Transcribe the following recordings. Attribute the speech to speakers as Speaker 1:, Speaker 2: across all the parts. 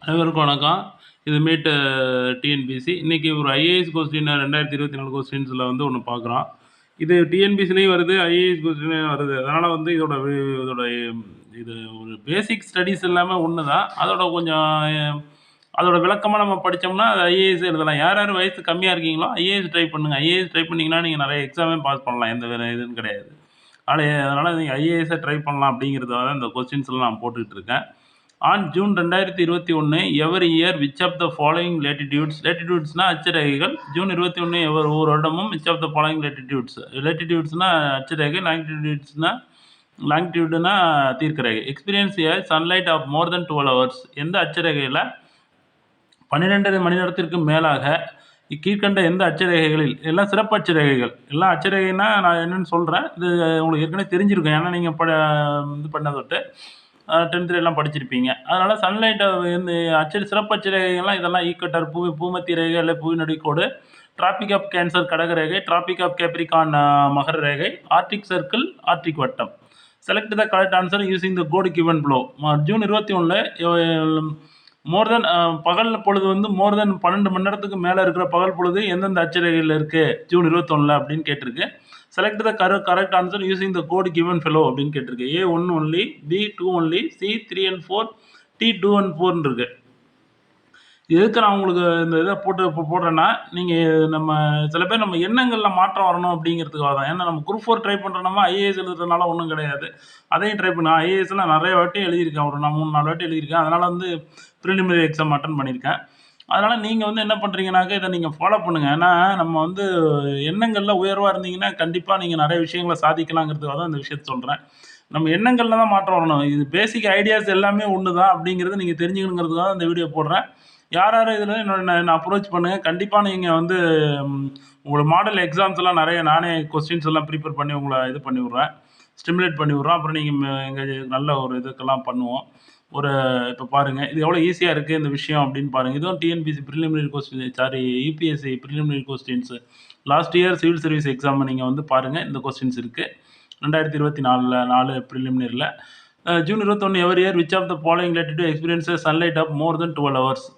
Speaker 1: அனைவருக்கும் வணக்கம். இது மீட் டிஎன்பிஎஸ்சி. இன்னைக்கு ஒரு ஐஏஎஸ் கொஸ்டின் 2024 கொஸ்டின்ஸில வந்து ஒண்ணு பார்க்குறோம். இது டிஎன்பிஎஸ்சிலயும் வருது, ஐஏஎஸ் கொஸ்டின்லயும் வருது. அதனால வந்து இதோட இது ஒரு பேசிக் ஸ்டடீஸ் எல்லாமே ஒண்ணு தான். அதோட விளக்கமா நம்ம படிச்சோம்னா, அது ஐஏஎஸ் எழுதலாம். யார் யார் வயசு கம்மியா இருக்கீங்களோ, ஐஏஎஸ் ட்ரை பண்ணுங்க. ஐஏஎஸ் ட்ரை பண்ணீங்கன்னா, நீங்க நெறைய எக்ஸாமே பாஸ் பண்ணலாம். எந்த வேற இதுவும் கிடையாது. அதனால நீங்க ஐஏஎஸ்ஸ ட்ரை பண்ணலாம் அப்படிங்கிறதுக்காக தான் இந்த கொஸ்டின்ஸ்லாம் நான் போட்டுட்டு இருக்கேன். On June 2021 every year which of the following லேட்டிடியூட்ஸ்னா அட்சரேகைகள். ஜூன் 21 ஒவ்வொரு வருடமும் விச் ஆஃப் த ஃபாலோயிங் லேட்டிடியூட்ஸ்னா அட்சரேகை, லாங்கிடியூடுனா தீர்க்கரேகை. Experience a sunlight of more than 12 hours. எந்த அட்சரேகையில் 12 மணி நேரத்திற்கு மேலாக கீழ்கண்ட எந்த அட்சரேகைகளில், எல்லாம் சிறப்பு அட்சரேகைகள். எல்லாம் அட்சரேகைன்னா நான் என்னன்னு சொல்கிறேன். இது உங்களுக்கு ஏற்கனவே தெரிஞ்சிருக்கும். ஏன்னா நீங்கள் இது பண்ணதொட்டு 10th எல்லாம் படிச்சிருப்பீங்க. அதனால் சன்லைட் சிறப்பு அட்சரேகைகள்லாம் இதெல்லாம் ஈக்குவட்டர், பூமத்திய ரேகை இல்லை புவிநடுக்கோடு, டிராபிக் ஆஃப் கேன்சர் கடகரேகை, டிராபிக் ஆஃப் கேப்ரிகான் மகர ரேகை, ஆர்டிக் சர்க்கிள் ஆர்டிக் வட்டம். Select the correct answer using the code given below. June 21 more than பகல் பொழுது வந்து மோர் தென் 12 மணி நேரத்துக்கு மேலே இருக்கிற பகல் பொழுது எந்தெந்த அட்சரேகையில் இருக்குது ஜூன் 21 அப்படின்னு கேட்டிருக்கு. Select the correct answer using the code given below அப்படின்னு கேட்டிருக்கு. A1 only, B2 only, C3 and 4, T2 and 4 இருக்கு. எதுக்கு நான் உங்களுக்கு இந்த இதை போடுறேன்னா, நீங்கள் சில பேர் நம்ம எண்ணங்களில் மாற்றம் வரணும் அப்படிங்கிறதுக்காக தான். ஏன்னா நம்ம குரூப் 4 ட்ரை பண்ணுறோம்னா ஐஏஎஸ் எழுதுறதுனால ஒன்றும் கிடையாது. அதையும் ட்ரை பண்ண ஐஏஎஸ்லாம் நிறைய வாட்டி எழுதியிருக்கேன். நான் 3-4 வாட்டி எழுதியிருக்கேன். அதனால் வந்து ப்ரிலிமினரி எக்ஸாம் அட்டன் பண்ணியிருக்கேன். அதனால் நீங்கள் வந்து என்ன பண்ணுறீங்கனாக்க இதை நீங்கள் ஃபாலோ பண்ணுங்கள். ஏன்னா நம்ம வந்து எண்ணங்களில் உயர்வாக இருந்தீங்கன்னா கண்டிப்பாக நீங்கள் நிறைய விஷயங்களை சாதிக்கலாங்கிறதுக்காக தான் இந்த விஷயத்த சொல்கிறேன். நம்ம எண்ணங்களில் தான் மாற்றம் வரணும். இது பேசிக் ஐடியாஸ் எல்லாமே ஒன்று தான் அப்படிங்கிறத நீங்கள் தெரிஞ்சுக்கணுங்கிறதுக்காக இந்த வீடியோ போடுறேன். யார் இதில் என்ன அப்ரோச் பண்ணுங்கள். கண்டிப்பாக நீங்கள் வந்து உங்களோட மாடல் எக்ஸாம்ஸ்லாம் நிறைய நானே கொஸ்டின்ஸ் எல்லாம் ப்ரிப்பேர் பண்ணி உங்களை இது பண்ணி விட்றேன், ஸ்டிமுலேட் பண்ணி விட்றோம். அப்புறம் நீங்கள் எங்கள் நல்ல ஒரு இதுக்கெல்லாம் பண்ணுவோம். இப்போ பாருங்கள், இது எவ்வளோ ஈஸியாக இருக்குது இந்த விஷயம் அப்படின்னு பாருங்கள். இதுவும் TNPSC preliminary question, UPSC preliminary questions last year civil service exam நீங்கள் வந்து பாருங்கள். இந்த கொஸ்டின்ஸ் இருக்குது 2024 ப்ரிலிமினரியில். June 21 every year which of the following latitude experiences sunlight of more than 12 hours.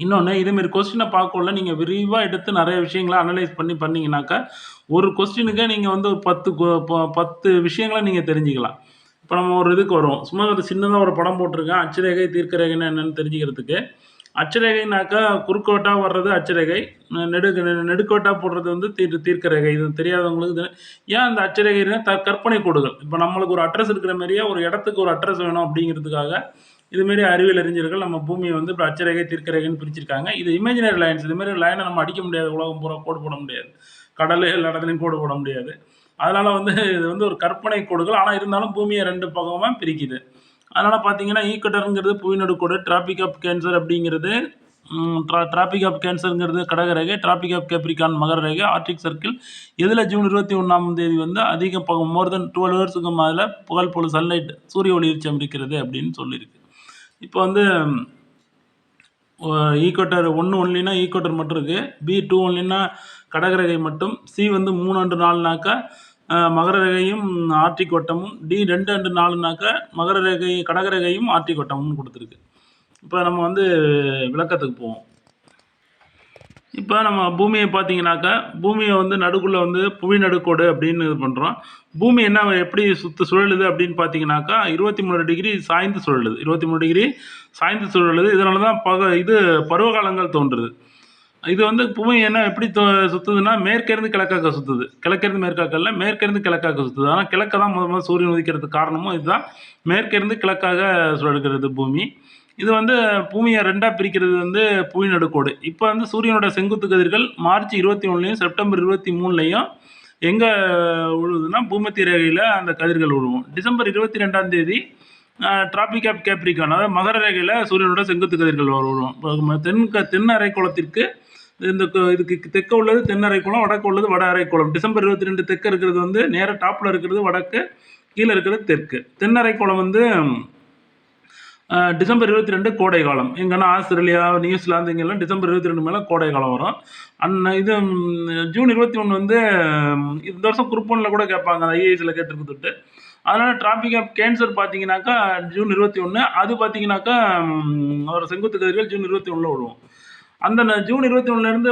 Speaker 1: இன்னொன்று, இதேமாரி கொஸ்டினை பார்க்கல நீங்கள் விரிவாக எடுத்து நிறைய விஷயங்களை அனலைஸ் பண்ணிங்கனாக்கா ஒரு கொஸ்டினுக்கே நீங்கள் வந்து ஒரு 10 விஷயங்களை நீங்கள் தெரிஞ்சுக்கலாம். இப்போ நம்ம ஒரு இதுக்கு வரும், சும்மா ஒரு சின்னதாக ஒரு படம் போட்டிருக்கேன். அட்சரேகை தீர்க்கரேகைன்னு என்னென்னு தெரிஞ்சுக்கிறதுக்கு. அட்சரேகைனாக்கா குறுக்கோட்டாக வர்றது அட்சரேகை, நெடுக்கோட்டாக போடுறது வந்து தீர்க்கரேகை. இது தெரியாதவங்களுக்கு ஏன் அந்த அட்சரேகைனா கற்பனை கோடுகள். இப்போ நம்மளுக்கு ஒரு அட்ரஸ் இருக்கிற மாதிரியே ஒரு இடத்துக்கு ஒரு அட்ரஸ் வேணும் அப்படிங்கிறதுக்காக இதுமாரி அறிவியல் அறிஞர்கள் நம்ம பூமியை வந்து இப்போ அட்சரேகை தீர்க்கரேகைன்னு பிரிச்சிருக்காங்க. இது இமேஜினரி லைன்ஸ். இதுமாரி லைனை நம்ம அடிக்க முடியாது. உலகம் பூரா கோடு போட முடியாது. கடல் எல்லா இடத்துலையும் கோடு போட முடியாது. அதனால் வந்து இது வந்து ஒரு கற்பனை கோடுகள். ஆனால் இருந்தாலும் பூமியை 2 பக்கமாக பிரிக்குது. அதனால் பார்த்தீங்கன்னா ஈக்குவட்டருங்கிறது புவிநடுக்கோடு, டிராபிக் ஆஃப் கேன்சர் அப்படிங்கிறது டிராபிக் ஆஃப் கேன்சருங்கிறது கடகரேகை, டிராபிக் ஆஃப் கேப்ரிகான் மகர ரேகை, ஆர்டிக் சர்க்கிள். இதில் ஜூன் 21 வந்து அதிக மோர் தென் 12 ஹவர்ஸுக்கு மேலே புகழ் பொழு சன்லைட் சூரிய ஒளிர்ச்சம் இருக்கிறது அப்படின்னு சொல்லியிருக்கு. இப்போ வந்து ஈக்குவட்டர் 1 ஒன்லினா ஈக்குவட்டர் மட்டும் இருக்குது, B2 ஒன்லினா கடகரேகை மட்டும், C வந்து 3 and 4னாக்கா Makara ரேகையும் Arctic வட்டமும், D 2 and 4னாக்கா மகர ரேகை கடகரேகையும் ஆர்டிக் வட்டமும் கொடுத்துருக்கு. இப்போ நம்ம வந்து விளக்கத்துக்கு போவோம். இப்போ நம்ம பூமியை பார்த்தீங்கன்னாக்கா பூமியை வந்து நடுக்குள்ளே வந்து புவி நடுக்கோடு அப்படின்னு இது பண்ணுறோம். பூமி எப்படி சுழலுது அப்படின்னு பார்த்தீங்கன்னாக்கா 23 டிகிரி சாய்ந்து சுழலுது. 23 டிகிரி சாய்ந்து சுழலுது. இதனால தான் பருவகாலங்கள் தோன்றுது. இது வந்து பூமி எப்படி சுற்றுதுன்னா மேற்கேருந்து கிழக்காக்க சுற்றுது. கிழக்கேருந்து மேற்காக்கல்ல, மேற்கேருந்து கிழக்காக்க சுற்றுது. ஆனால் கிழக்க தான் முதல் சூரியன் உதிக்கிறதுக்கு காரணமும் இதுதான். மேற்கேருந்து கிழக்காக சுழல்கிறது பூமி. இது வந்து பூமியை 2ஆக பிரிக்கிறது வந்து புவி நடுக்கோடு. இப்போ வந்து சூரியனோட செங்குத்து கதிர்கள் மார்ச் 21 செப்டம்பர் 23 எங்கே விழுவுதுன்னா பூமத்திய ரேகையில் அந்த கதிர்கள் விழுவும். டிசம்பர் 22 டிராபிக் ஆஃப் கேப்ரிகான், அதாவது மகர ரேகையில் சூரியனோட செங்குத்து கதிர்கள் விழுவும். தென் அரைக்கோளத்திற்கு இதுக்கு தெற்க உள்ளது தென் அரைக்கோளம், வடக்கு உள்ளது வட அரைக்கோளம். டிசம்பர் 22 தெற்கு இருக்கிறது வந்து நேராக டாப்பில் இருக்கிறது வடக்கு, கீழே இருக்கிறது தெற்கு. தென் அரைக்கோளம் வந்து டிசம்பர் 22 கோடை காலம். எங்கன்னா ஆஸ்திரேலியா, நியூசிலாந்து இங்கெல்லாம் டிசம்பர் 22 மேலே கோடை காலம் வரும். இது ஜூன் 21 வந்து இந்த வருஷம் குரூப் 1ல கூட கேட்பாங்க, ஐஏஎஸ்ல கேட்டிருக்கு தொட்டு. அதனால் டிராபிக் ஆஃப் கேன்சர் பார்த்தீங்கன்னாக்கா ஜூன் 21. அது பார்த்தீங்கன்னாக்கா ஒரு செங்குத்து கதிர்கள் ஜூன் 21 விழுவும். அந்த ஜூன் 21லேருந்து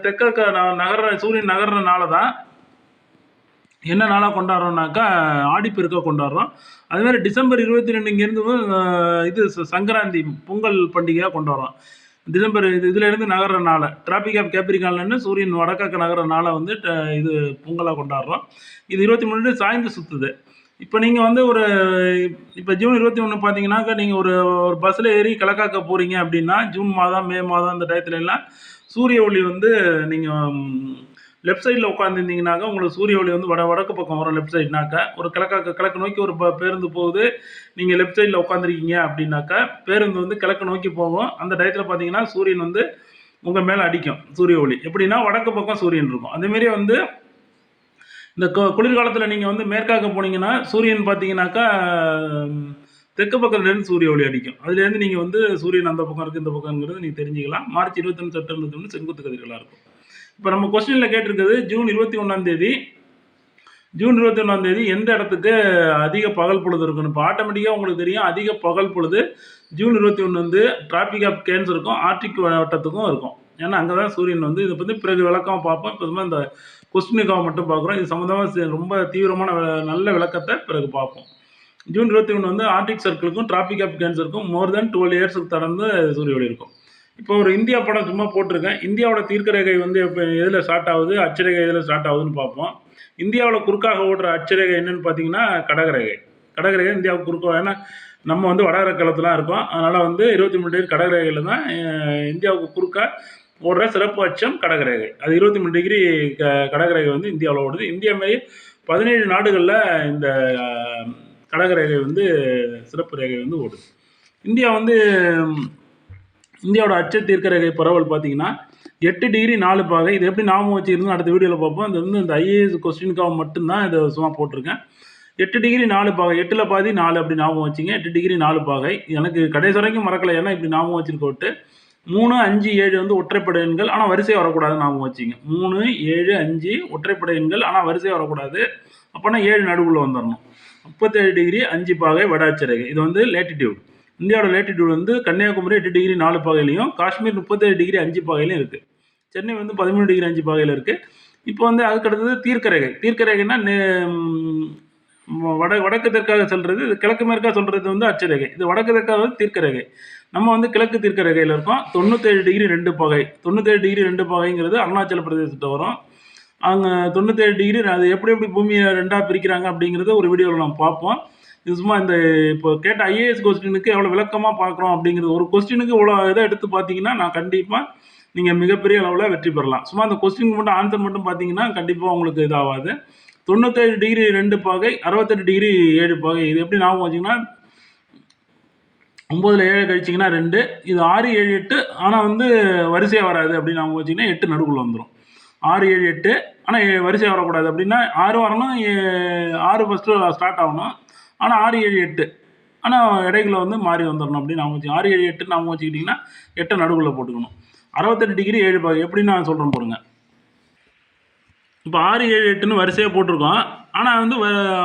Speaker 1: தெற்க நகர்ற சூரியன் நகர்றனால தான் என்ன நாளாக கொண்டாடுறோம்னாக்கா ஆடிப்பெருக்கா கொண்டாடுறோம். அதுமாதிரி டிசம்பர் 22 இங்கேருந்து இது சங்கராந்தி பொங்கல் பண்டிகையாக கொண்டாடுறோம். டிசம்பர் இதுலேருந்து நகர்றனால டிராபிக் ஆஃப் கேப்ரிகான்லேருந்து சூரியன் வடக்காக்க நகர்றனால வந்து இது பொங்கலாக கொண்டாடுறோம். இது 23 சாய்ந்து சுற்றுது. இப்போ நீங்கள் வந்து இப்போ ஜூன் 21 பார்த்தீங்கன்னாக்கா நீங்கள் ஒரு பஸ்ஸில் ஏறி கிழக்காக்க போகிறீங்க அப்படின்னா ஜூன் மாதம் மே மாதம் அந்த டயத்துல எல்லாம் சூரிய ஒளி வந்து நீங்கள் லெஃப்ட் சைடில் உட்காந்துருந்தீங்கன்னாக்கா உங்களுக்கு சூரிய ஒளி வந்து வடக்கு பக்கம் வரும். லெஃப்ட் சைட்னாக்கா ஒரு கிழக்கு நோக்கி ஒரு பேருந்து போகுது, நீங்கள் லெஃப்ட் சைடில் உட்காந்துருக்கீங்க அப்படின்னாக்கா பேருந்து வந்து கிழக்கு நோக்கி போகும். அந்த டயத்தில் பார்த்தீங்கன்னா சூரியன் வந்து உங்கள் மேலே அடிக்கும் சூரிய ஒளி. எப்படின்னா வடக்கு பக்கம் சூரியன் இருக்கும். அதேமாரி வந்து இந்த குளிர்காலத்தில் நீங்கள் வந்து மேற்காக்க போனீங்கன்னா சூரியன் பார்த்தீங்கன்னாக்கா தெற்கு பக்கத்துலேருந்து சூரிய ஒளி அடிக்கும். அதுலேருந்து நீங்கள் வந்து சூரியன் அந்த பக்கம் இருக்குது இந்த பக்கம்ங்கிறது நீங்கள் தெரிஞ்சுக்கலாம். மார்ச் 21 செப்டம்பர் 21 செங்குத்து கதிர்களாக இருக்கும். இப்போ நம்ம கொஸ்டினில் கேட்டிருக்கிறது ஜூன் 21 ஜூன் 21 எந்த இடத்துக்கு அதிக பகல் பொழுது இருக்குன்னு. இப்போ ஆட்டோமேட்டிக்காக உங்களுக்கு தெரியும் அதிக பகல் பொழுது ஜூன் 21 வந்து டிராபிக் ஆஃப் கேன்சருக்கும் ஆர்டிக் வட்டத்துக்கும் இருக்கும். ஏன்னா அங்கே தான் சூரியன் வந்து இதை பற்றி பிறகு விளக்கம் பார்ப்போம். இப்போ இந்த கொஸ்டினுக்காக மட்டும் பார்க்குறோம். இது சம்மந்தமாக ரொம்ப தீவிரமான நல்ல விளக்கத்தை பிறகு பார்ப்போம். ஜூன் 21 வந்து Arctic சர்க்கிளுக்கும் tropic of கேன்சருக்கும் more than 12 இயர்ஸுக்கு தொடர்ந்து சூரிய ஒளி இருக்கும். இப்போ ஒரு இந்தியா படம் சும்மா போட்டிருக்கேன். இந்தியாவோட தீர்க்கரேகை வந்து இப்போ எதில் ஸ்டார்ட் ஆகுது, அட்சரேகை எதில் ஸ்டார்ட் ஆகுதுன்னு பார்ப்போம். இந்தியாவில் குறுக்காக ஓடுற அட்சரேகை என்னன்னு பார்த்தீங்கன்னா கடகரேகை. கடகரேகை இந்தியாவுக்கு குறுக்க, ஏன்னா நம்ம வந்து வடகிழக்கில் இருக்கோம். அதனால் வந்து 23 டிகிரி கடகரேகையில் தான் இந்தியாவுக்கு குறுக்க ஓடுற சிறப்பு அச்சம் கடகரேகை. அது 23 டிகிரி கடகரேகை வந்து இந்தியாவில் ஓடுது. இந்தியா மாரி 17 நாடுகளில் இந்த கடகரேகை வந்து சிறப்பு ரேகை வந்து ஓடுது. இந்தியா வந்து இந்தியாவோட அச்ச தீர்க்கரேகை பரவல் பார்த்தீங்கன்னா 8 டிகிரி 4 பாகை. இது எப்படி ஞாபகம் வச்சுருந்து அடுத்த வீடியோவில் பார்ப்போம். அது வந்து இந்த ஐஏஎஸ் கொஸ்டினுக்காக மட்டும்தான் இதை சும்மா போட்டிருக்கேன். 8 டிகிரி 4 பாகை, 8ல் பாதி 4 அப்படி ஞாபகம் வச்சுங்க. 8 டிகிரி 4 பாகை. எனக்கு கடைசி வரைக்கும் மறக்கலை, ஏன்னா இப்படி ஞாபகம் வச்சுருக்கோட்டு 3, 5, 7 வந்து ஒற்றைப்படை எண்கள், ஆனால் வரிசையாக வரக்கூடாதுன்னு ஞாபகம் வச்சுங்க. 3, 7, 5 ஒற்றைப்படை எண்கள், ஆனால் வரிசையாக வரக்கூடாது. அப்போனா 7 நடுவுள்ள வந்துடணும். 37 டிகிரி 5 பாகை வட அட்சரேகை. இது வந்து லேட்டிடியூட். இந்தியாவோட லேட்டிடியூட் வந்து கன்னியாகுமரி 8 டிகிரி 4 பாகையிலையும், காஷ்மீர் 37 டிகிரி 5 பாகையிலையும் இருக்குது. சென்னை வந்து 13 டிகிரி 5 பாகையில் இருக்குது. இப்போ வந்து அதுக்கடுத்தது தீர்க்கரேகை. தீர்க்கரேகைன்னா வடக்கு தெற்காக சொல்கிறது, இது கிழக்கு மேற்காக சொல்கிறது வந்து அட்சரேகை. இது வடக்கு தெற்காக வந்து தீர்க்கரேகை. நம்ம வந்து கிழக்கு தீர்க்கரேகையில் இருக்கோம். 97 டிகிரி 2 பாகை. 97 டிகிரி 2 பாகைங்கிறது அருணாச்சல பிரதேசத்தை வரும். அங்கே 97 டிகிரி அது எப்படி பூமியை ரெண்டாக பிரிக்கிறாங்க அப்படிங்கிறத ஒரு வீடியோவில் நம்ம பார்ப்போம். இது சும்மா இந்த இப்போ கேட்ட ஐஏஎஸ் கொஸ்டினுக்கு எவ்வளோ விளக்கமாக பார்க்குறோம் அப்படிங்கிறது. ஒரு கொஸ்டினுக்கு இவ்வளோ இதை எடுத்து பார்த்தீங்கன்னா நான் கண்டிப்பாக நீங்கள் மிகப்பெரிய அளவில் வெற்றி பெறலாம். சும்மா அந்த கொஸ்டினுக்கு மட்டும் ஆன்சர் மட்டும் பார்த்தீங்கன்னா கண்டிப்பாக உங்களுக்கு இதாகாது. 97 டிகிரி 2 பாகை, 68 டிகிரி 7 பாகை. இது எப்படி ஞாபகம் வச்சிங்கன்னா 9ல் 7 கழிச்சிங்கன்னா 2, இது 6, 7, 8, ஆனால் வந்து வரிசையாக வராது அப்படின்னு ஞாபகம் வச்சிங்கன்னா 8 நடுக்குள்ளே வந்துடும். 6, 7, 8, ஆனால் வரிசையாக வரக்கூடாது. அப்படின்னா 6 வரணும், 6 ஃபஸ்ட்டு ஸ்டார்ட் ஆகணும். ஆனால் 6, 7, 8 ஆனால் இடைக்குள்ள வந்து மாறி வந்துடணும் அப்படின்னு ஞாபகம் வச்சு 6, 7, 8 ஞாபகம் வச்சுக்கிட்டிங்கன்னா 8 நடுக்குள்ளே போட்டுக்கணும். 68 டிகிரி 7 பாகை எப்படி நான் சொல்கிறேன் பாருங்க. இப்போ 6, 7, 8ன்னு வரிசையாக போட்டிருக்கோம். ஆனால் வந்து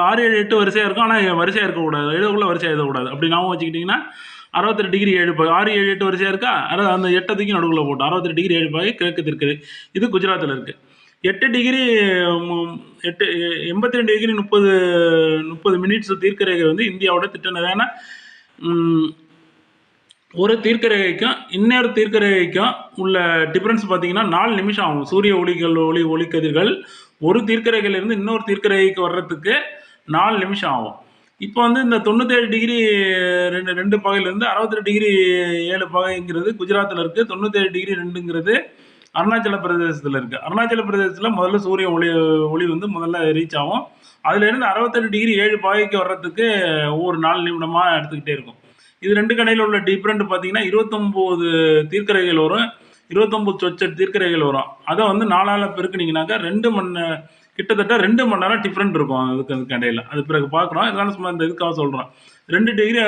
Speaker 1: 6, 7, 8 வரிசையாக இருக்கும், ஆனால் வரிசையாக இருக்கக்கூடாது, எழுதக்குள்ளே வரிசையாக எழுதக்கூடாது. அப்படி ஞாபகம் வச்சுக்கிட்டிங்கன்னா 68 டிகிரி 7 பாகை. 6, 7, 8 வரிசையாக இருக்கா, அதாவது அந்த 8 தூக்கி நடுவில் போட்டோம். 68 டிகிரி 7 பாகை கிழக்கு தெற்கு. இது குஜராத்தில் இருக்குது. 8 டிகிரி 82 டிகிரி 30 மினிட்ஸ் தீர்க்கரேகை வந்து இந்தியாவோட திட்ட. ஏன்னா ஒரு தீர்க்கரேகைக்கும் இன்னொரு தீர்க்கரேகைக்கும் உள்ள டிஃப்ரென்ஸ் பார்த்தீங்கன்னா 4 நிமிஷம் ஆகும். சூரிய ஒளிக்கதிர்கள் ஒரு தீர்க்கரேகையிலேருந்து இன்னொரு தீர்க்கரேகைக்கு வர்றதுக்கு 4 நிமிஷம் ஆகும். இப்போ வந்து இந்த 97 டிகிரி 2 பாகையிலேருந்து 68 டிகிரி 7 பாகைங்கிறது குஜராத்தில் இருக்குது. 97 டிகிரி 2ங்கிறது அருணாச்சல பிரதேசத்தில் இருக்குது. அருணாச்சல பிரதேசத்தில் முதல்ல சூரிய ஒளி வந்து முதல்ல ரீச் ஆகும். அதுலேருந்து 68 டிகிரி 7 பாகைக்கு வர்றதுக்கு ஒவ்வொரு 4 நிமிடமாக எடுத்துக்கிட்டே இருக்கும். இது ரெண்டு கடையில் உள்ள டிஃப்ரெண்ட் பார்த்தீங்கன்னா 29 தீர்க்கரேகைகள் வரும், 29 சொச்ச தீர்க்கரேகைகள் வரும். அதை வந்து 4ஆல் பெருக்குனீங்கன்னாக்கா கிட்டத்தட்ட 2 மணி நேரம் டிஃப்ரெண்ட் இருக்கும் அதுக்கு இடையில. அது பிறகு பார்க்குறோம். இதனால சும்மா இந்த இதுக்காக சொல்கிறோம். 2 டிகிரி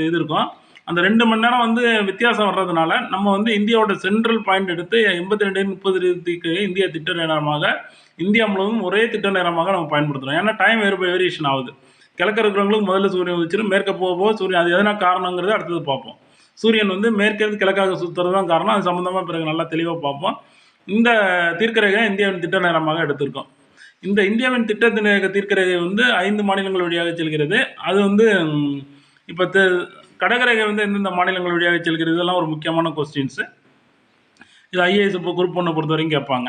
Speaker 1: இது இருக்கும். அந்த 2 மணி நேரம் வந்து வித்தியாசம் வர்றதுனால நம்ம வந்து இந்தியாவோட சென்ட்ரல் பாயிண்ட் எடுத்து 82 30 இந்தியா திட்ட நேரமாக இந்தியா முழுவதும் ஒரே திட்ட நேரமாக நம்ம பயன்படுத்துகிறோம். ஏன்னா டைம் வேரியேஷன் ஆகுது. கிழக்க இருக்கிறவங்களுக்கு முதல்ல சூரியன் உதிச்சிடும், மேற்க போக போக சூரியன் அது எதனா காரணங்கிறது அடுத்தது பார்ப்போம். சூரியன் வந்து மேற்கிருந்து கிழக்காக சுற்றுறது தான் காரணம். அது சம்மந்தமாக பிறகு நல்லா தெளிவாக பார்ப்போம். இந்த தீர்க்கரேகை இந்தியாவின் திட்ட நேரமாக எடுத்திருக்கோம். இந்த இந்தியாவின் திட்ட தீர்க்கரேகை வந்து 5 மாநிலங்கள் வழியாக செல்கிறது. அது வந்து இப்போ கடகரேகை வந்து எந்தெந்த மாநிலங்கள் வழியாக செல்கிறது, இதெல்லாம் ஒரு முக்கியமான கொஸ்டின்ஸு. இது ஐஏஎஸ் இப்போ குரூப் 1 பொறுத்த வரைக்கும் கேட்பாங்க.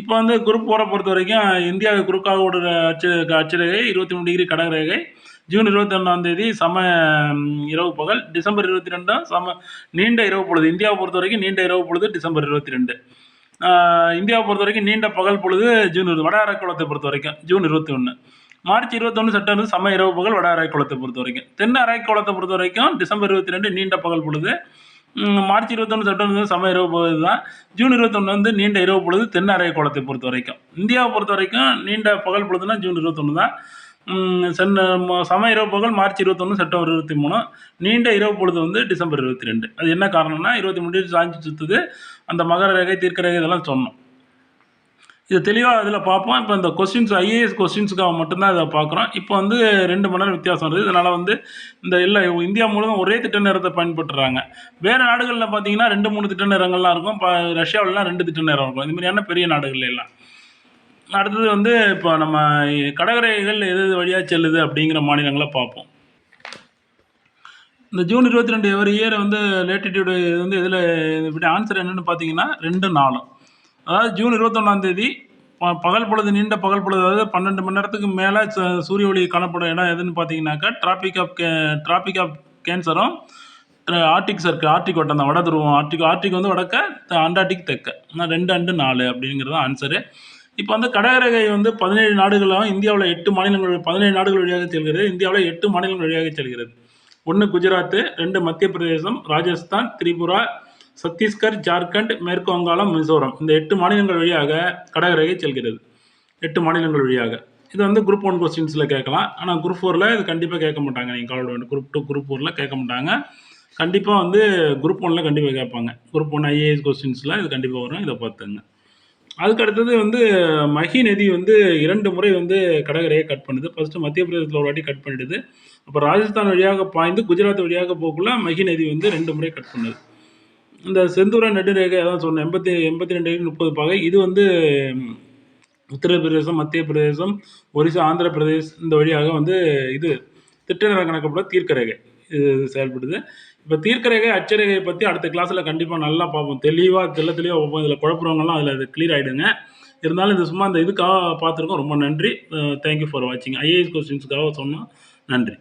Speaker 1: இப்போ வந்து குரூப் 4 பொறுத்த வரைக்கும் இந்தியாவை குறுக்காக ஓடுற அட்சரேகை 23 டிகிரி கடகரேகை. ஜூன் 21 சம இரவு பகல். டிசம்பர் 22 சம நீண்ட இரவு பொழுது. இந்தியாவை பொறுத்த வரைக்கும் நீண்ட இரவு பொழுது டிசம்பர் 22. இந்தியாவை பொறுத்த வரைக்கும் நீண்ட பகல் பொழுது ஜூன் வட அரைக்கோளத்தை பொறுத்த வரைக்கும் ஜூன் 21. மார்ச் 21 செப்டம்பர் சம இரவு பகல் வட அரைக்கோளத்தை பொறுத்த வரைக்கும். தென் அரைக்கோளத்தை பொறுத்த வரைக்கும் டிசம்பர் 22 நீண்ட பகல் பொழுது. மார்ச் 21 செப்டம்பர் சம இரவு பொழுது தான். ஜூன் 21 வந்து நீண்ட இரவு பொழுது தென் அரைக்கோளத்தை பொறுத்த வரைக்கும். இந்தியாவை பொறுத்த வரைக்கும் நீண்ட பகல் பொழுதுனா ஜூன் 21 தான். சம இரவு பகல் மார்ச் 21 செப்டம்பர் 23. நீண்ட இரவு பொழுது வந்து டிசம்பர் 22. அது என்ன காரணம்னா 23 சாஞ்சி சுற்றுது. அந்த மகர ரேகை தீர்க்க ரேகை இதெல்லாம் சொன்னோம். இது தெளிவாக அதில் பார்ப்போம். இப்போ இந்த கொஸ்டின்ஸ் ஐஏஎஸ் கொஸ்டின்ஸுக்காக மட்டும்தான் இதை பார்க்குறோம். இப்போ வந்து 2 மணி நேரம் வித்தியாசம் வருது. இதனால் வந்து இந்த இந்தியா முழுவதும் ஒரே திட்ட நேரத்தை பயன்படுத்துகிறாங்க. வேறு நாடுகளில் பார்த்தீங்கன்னா 2, 3 திட்ட நேரங்கள்லாம் இருக்கும். ரஷ்யாவிலலாம் 2 திட்ட நேரம் இருக்கும். இந்த மாதிரியான பெரிய நாடுகள் எல்லாம். அடுத்தது வந்து இப்போ நம்ம கடகரேகைகள் எது வழியாக செல்லுது அப்படிங்கிற மாநிலங்களை பார்ப்போம். இந்த ஜூன் 22 எவரி இயர் வந்து லேட்டிடியூடு வந்து இதில் இப்படி ஆன்சர் என்னென்னு பார்த்தீங்கன்னா 2, 4. அதாவது ஜூன் 21 பகல் பொழுது நீண்ட பகல் பொழுது, அதாவது 12 மணி நேரத்துக்கு மேலே சூரிய ஒளி காணப்படும் இடம் எதுன்னு பார்த்தீங்கன்னாக்கா டிராபிக் ஆஃப் கேன்சரும் ஆர்டிக் சர்க்கிள், ஆர்டிக் வட்டம் தான், வட துருவம். ஆர்டிக் வந்து வடக்க, அண்டார்டிக் தெற்க. 2 அண்டு 4 அப்படிங்கிறது ஆன்சரு. இப்போ வந்து கடகரேகை வந்து 17 நாடுகளும் இந்தியாவில் 8 மாநிலங்கள் 17 நாடுகள் வழியாக செல்கிறது. இந்தியாவில் 8 மாநிலங்கள் வழியாக செல்கிறது. 1 குஜராத், 2 மத்திய பிரதேசம், ராஜஸ்தான், திரிபுரா, சத்தீஸ்கர், ஜார்க்கண்ட், மேற்கு வங்காளம், மிசோரம். இந்த 8 மாநிலங்கள் வழியாக கடகரேகை செல்கிறது. 8 மாநிலங்கள் வழியாக. இது வந்து குரூப் 1 கொஸ்டின்ஸில் கேட்கலாம். ஆனால் குரூப் 4ல் இது கண்டிப்பாக கேட்க மாட்டாங்க. நீங்கள் கவலை வேணும். குரூப் 2 குரூப் 4ல் கேட்க மாட்டாங்க. கண்டிப்பாக வந்து குரூப் 1ல் கண்டிப்பாக கேட்பாங்க. குரூப் 1 ஐஏஎஸ் கொஸ்டின்ஸில் இது கண்டிப்பாக வரும். இதை பார்த்துங்க. அதுக்கு அடுத்தது வந்து மகி நதி வந்து 2 முறை வந்து கடகரையை கட் பண்ணுது. ஃபஸ்ட்டு மத்திய பிரதேசத்தில் ஒரு வாட்டி கட் பண்ணிடுது. அப்புறம் ராஜஸ்தான் வழியாக பாய்ந்து குஜராத் வழியாக போக்குள்ள மகி நதி வந்து 2 முறை கட் பண்ணுது. இந்த செந்தூர நடுரேகை அதான் சொன்னேன் 82 30 பாகை. இது வந்து உத்தரப்பிரதேசம், மத்திய பிரதேசம், ஒரிசா, ஆந்திர பிரதேஷ் இந்த வழியாக வந்து இது திட்டநேர கணக்கப்பட தீர்க்கரேகை இது செயல்படுது. இப்போ தீர்க்கரேகை அச்சரேகையை பற்றி அடுத்த கிளாஸில் கண்டிப்பாக நல்லா பார்ப்போம். தெளிவாக பார்ப்போம். இதில் குழப்பறவங்கலாம் அதில் அது கிளியர் ஆகிடுங்க. இருந்தாலும் இது சும்மா இந்த இதுக்காக பார்த்துருக்கோம். ரொம்ப நன்றி. தேங்க்யூ ஃபார் வாட்சிங். ஐஏஎஸ் கொஸ்டின்ஸுக்காக சொன்னோம். நன்றி.